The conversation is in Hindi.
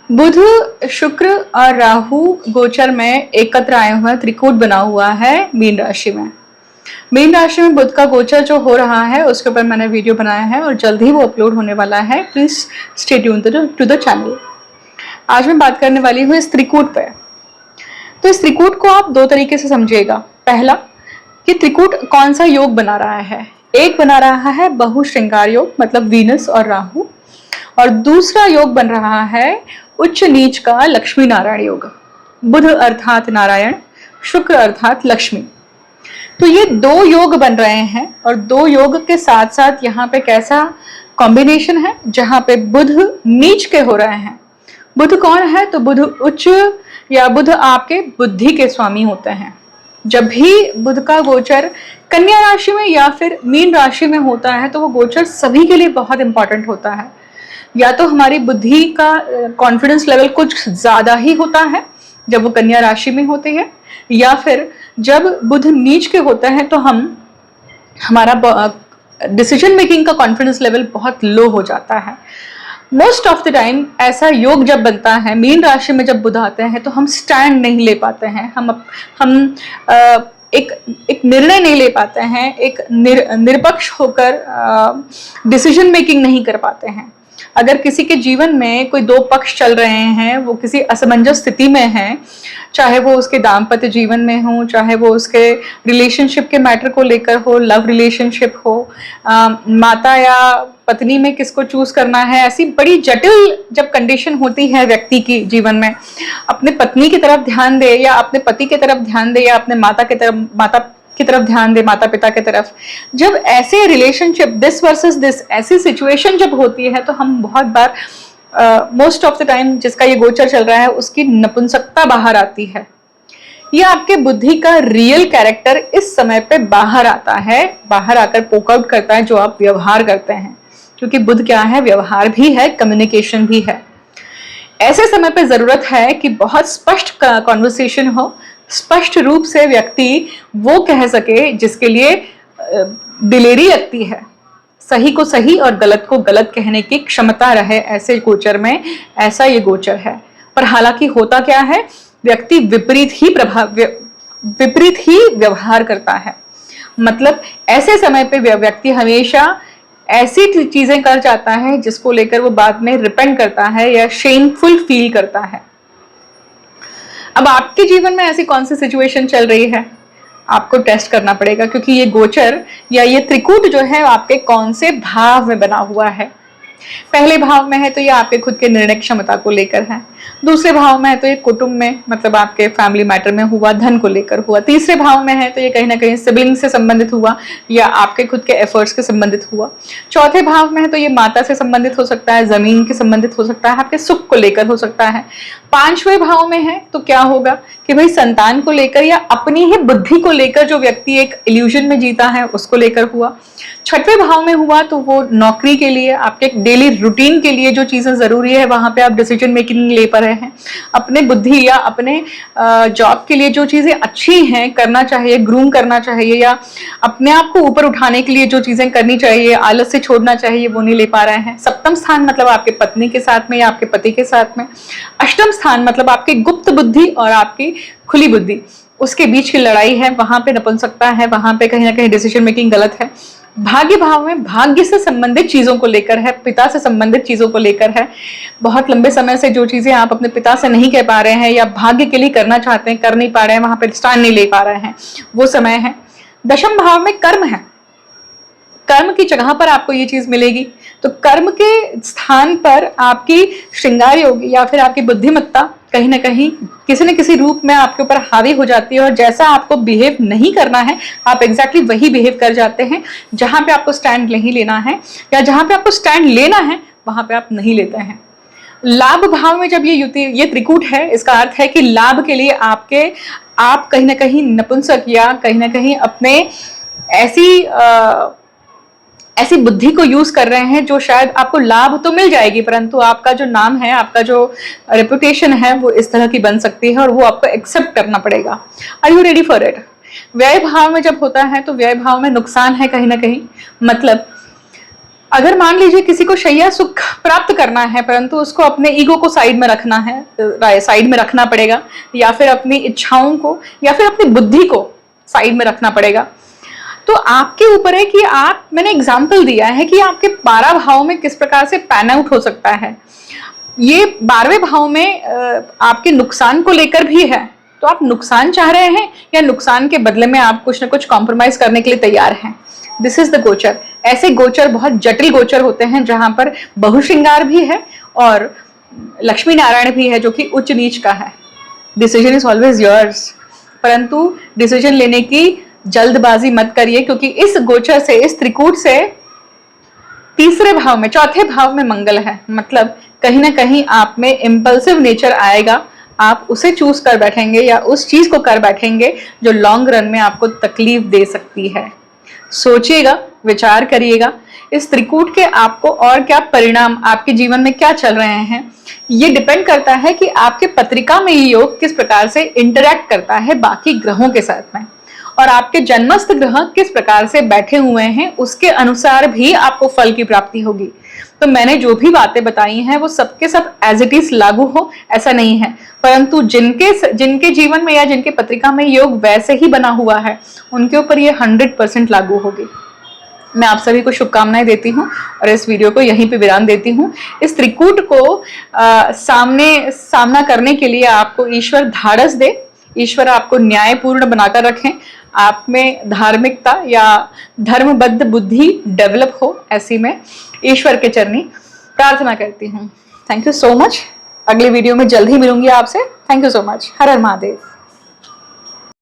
बुध, शुक्र और राहु गोचर में एकत्र आए हुए त्रिकूट बना हुआ है मीन राशि में। मीन राशि में बुध का गोचर जो हो रहा है उसके ऊपर मैंने वीडियो बनाया है और जल्द ही वो अपलोड होने वाला है। Please stay tune to the channel. आज मैं बात करने वाली हूँ इस त्रिकूट पे। तो इस त्रिकूट को आप दो तरीके से समझिएगा। पहला कि त्रिकूट कौन सा योग बना रहा है। एक बना रहा है बहुश्रृंगार योग, मतलब वीनस और राहु, और दूसरा योग बन रहा है उच्च नीच का लक्ष्मी नारायण योग। बुध अर्थात नारायण, शुक्र अर्थात लक्ष्मी। तो ये दो योग बन रहे हैं और दो योग के साथ साथ यहाँ पे कैसा कॉम्बिनेशन है जहां पे बुध नीच के हो रहे हैं। बुध कौन है? तो बुध उच्च या बुध आपके बुद्धि के स्वामी होते हैं। जब भी बुध का गोचर कन्या राशि में या फिर मीन राशि में होता है तो वो गोचर सभी के लिए बहुत इंपॉर्टेंट होता है। या तो हमारी बुद्धि का कॉन्फिडेंस लेवल कुछ ज्यादा ही होता है जब वो कन्या राशि में होती है, या फिर जब बुध नीच के होते हैं तो हमारा डिसीजन मेकिंग का कॉन्फिडेंस लेवल बहुत लो हो जाता है। मोस्ट ऑफ द टाइम ऐसा योग जब बनता है, मीन राशि में जब बुध आते हैं तो हम स्टैंड नहीं ले पाते हैं, हम एक निर्णय नहीं ले पाते हैं, एक निरपक्ष होकर डिसीजन मेकिंग नहीं कर पाते हैं। अगर किसी के जीवन में कोई दो पक्ष चल रहे हैं, वो किसी असमंजस स्थिति में है, चाहे वो उसके दाम्पत्य जीवन में हो, चाहे वो उसके रिलेशनशिप के मैटर को लेकर हो, लव रिलेशनशिप हो, माता या पत्नी में किसको चूज करना है, ऐसी बड़ी जटिल जब कंडीशन होती है व्यक्ति की जीवन में, अपने पत्नी की तरफ ध्यान दे या अपने पति की तरफ ध्यान दे या अपने माता की तरफ ध्यान दे, माता पिता की तरफ, जब ऐसे रिलेशनशिप दिस वर्सेस दिस ऐसी सिचुएशन जब होती है तो हम बहुत बार मोस्ट ऑफ द टाइम जिसका ये गोचर चल रहा है उसकी नपुंसकता बाहर आती है। ये आपके बुद्धि का रियल कैरेक्टर इस समय पे बाहर आता है, बाहर आकर पोक आउट करता है जो आप व्यवहार करते हैं, क्योंकि बुध क्या है? व्यवहार भी है, कम्युनिकेशन भी है। ऐसे समय पे जरूरत है कि बहुत स्पष्ट कॉन्वर्सेशन हो, स्पष्ट रूप से व्यक्ति वो कह सके जिसके लिए दिलेरी लगती है, सही को सही और गलत को गलत कहने की क्षमता रहे। ऐसे गोचर में ऐसा ये गोचर है। पर हालांकि होता क्या है, व्यक्ति विपरीत ही व्यवहार करता है। मतलब ऐसे समय पे व्यक्ति हमेशा ऐसी चीजें कर जाता है जिसको लेकर वो बाद में रिपेंट करता है या शेमफुल फील करता है। अब आपके जीवन में ऐसी कौन सी सिचुएशन चल रही है, आपको टेस्ट करना पड़ेगा, क्योंकि ये गोचर या ये त्रिकूट जो है आपके कौन से भाव में बना हुआ है। पहले भाव में है तो ये आपके खुद के निर्णय क्षमता को लेकर है। दूसरे भाव में है तो ये कुटुंब में, मतलब आपके फैमिली मैटर में हुआ, धन को लेकर हुआ। तीसरे भाव में है तो ये कहीं ना कहीं सिबलिंग से संबंधित हुआ या आपके खुद के एफर्ट्स के संबंधित हुआ। चौथे भाव में है तो ये माता से संबंधित हो सकता है, जमीन के संबंधित हो सकता है, आपके सुख को लेकर हो सकता है। पांचवें भाव में है तो क्या होगा कि भाई संतान को लेकर या अपनी ही बुद्धि को लेकर जो व्यक्ति एक इल्यूजन में जीता है उसको लेकर हुआ। छठवें भाव में हुआ तो वो नौकरी के लिए, आपके डेली रूटीन के लिए जो चीजें जरूरी है वहां पे आप डिसीजन मेकिंग ले पा रहे हैं। अपने बुद्धि या अपने जॉब के लिए जो चीजें अच्छी हैं करना चाहिए, ग्रूम करना चाहिए, या अपने आप को ऊपर उठाने के लिए जो चीजें करनी चाहिए, आलस से छोड़ना चाहिए, वो नहीं ले पा रहे हैं। सप्तम स्थान मतलब आपके पत्नी के साथ में या आपके पति के साथ में। अष्टम स्थान मतलब आपकी गुप्त बुद्धि और आपकी खुली बुद्धि, उसके बीच की लड़ाई है, वहां पे नपुंसकता है, वहां पे कहीं ना कहीं डिसीजन मेकिंग गलत है। भाग्य भाव में भाग्य से संबंधित चीजों को लेकर है, पिता से संबंधित चीजों को लेकर है। बहुत लंबे समय से जो चीजें आप अपने पिता से नहीं कह पा रहे हैं या भाग्य के लिए करना चाहते हैं, कर नहीं पा रहे हैं, वहां पे स्टैंड नहीं ले पा रहे हैं, वो समय है। दशम भाव में कर्म है, कर्म की जगह पर आपको ये चीज मिलेगी। तो कर्म के स्थान पर आपकी श्रृंगार योग या फिर आपकी बुद्धिमत्ता कहीं ना कहीं किसी न किसी रूप में आपके ऊपर हावी हो जाती है, और जैसा आपको बिहेव नहीं करना है आप एग्जैक्टली वही बिहेव कर जाते हैं। जहां पे आपको स्टैंड नहीं लेना है या जहां पे आपको स्टैंड लेना है वहां पे आप नहीं लेते हैं। लाभ भाव में जब ये त्रिकूट है, इसका अर्थ है कि लाभ के लिए आप कहीं ना कहीं नपुंसक या कहीं ना कहीं अपने ऐसी बुद्धि को यूज कर रहे हैं जो शायद आपको लाभ तो मिल जाएगी, परंतु आपका जो नाम है, आपका जो रेपुटेशन है वो इस तरह की बन सकती है और वो आपको एक्सेप्ट करना पड़ेगा। Are you ready for it? व्यय भाव में जब होता है तो व्यय भाव में नुकसान है कहीं ना कहीं। मतलब अगर मान लीजिए किसी को शैया सुख प्राप्त करना है, परंतु उसको अपने ईगो को साइड में रखना है, साइड में रखना पड़ेगा, या फिर अपनी इच्छाओं को या फिर अपनी बुद्धि को साइड में रखना पड़ेगा, तो आपके ऊपर है कि आप, मैंने एग्जाम्पल दिया है कि आपके 12 भाव में किस प्रकार से पैन आउट हो सकता है। ये 12वें भाव में आपके नुकसान को लेकर भी है, तो आप नुकसान चाह रहे हैं या नुकसान के बदले में आप कुछ ना कुछ कॉम्प्रोमाइज करने के लिए तैयार हैं। दिस इज द गोचर। ऐसे गोचर बहुत जटिल गोचर होते हैं जहां पर बहुश्रृंगार भी है और लक्ष्मी नारायण भी है, जो कि उच्च नीच का है। डिसीजन इज ऑलवेज योर्स, परंतु डिसीजन लेने की जल्दबाजी मत करिए, क्योंकि इस गोचर से, इस त्रिकूट से तीसरे भाव में, चौथे भाव में मंगल है। मतलब कहीं ना कहीं आप में इम्पल्सिव नेचर आएगा, आप उसे चूज कर बैठेंगे या उस चीज को कर बैठेंगे जो लॉन्ग रन में आपको तकलीफ दे सकती है। सोचिएगा, विचार करिएगा, इस त्रिकूट के आपको और क्या परिणाम, आपके जीवन में क्या चल रहे हैं, ये डिपेंड करता है कि आपके पत्रिका में ये योग किस प्रकार से इंटरैक्ट करता है बाकी ग्रहों के साथ में, और आपके जन्मस्थ ग्रह किस प्रकार से बैठे हुए हैं, उसके अनुसार भी आपको फल की प्राप्ति होगी। तो मैंने जो भी बातें बताई हैं वो सबके सब एज इट इज लागू हो ऐसा नहीं है, परंतु जिनके जीवन में या जिनके पत्रिका में योग वैसे ही बना हुआ है, उनके ऊपर ये 100% लागू होगी। मैं आप सभी को शुभकामनाएं देती हूँ और इस वीडियो को यहीं पे विराम देती हूँ। इस त्रिकूट को सामना करने के लिए आपको ईश्वर धाड़स दे, ईश्वर आपको न्यायपूर्ण बनाकर रखें, आप में धार्मिकता या धर्मबद्ध बुद्धि डेवलप हो, ऐसी में ईश्वर के चरणी प्रार्थना करती हूँ। Thank you so much. अगली वीडियो में जल्द ही मिलूंगी आपसे। Thank you so much. Her her Mahadev.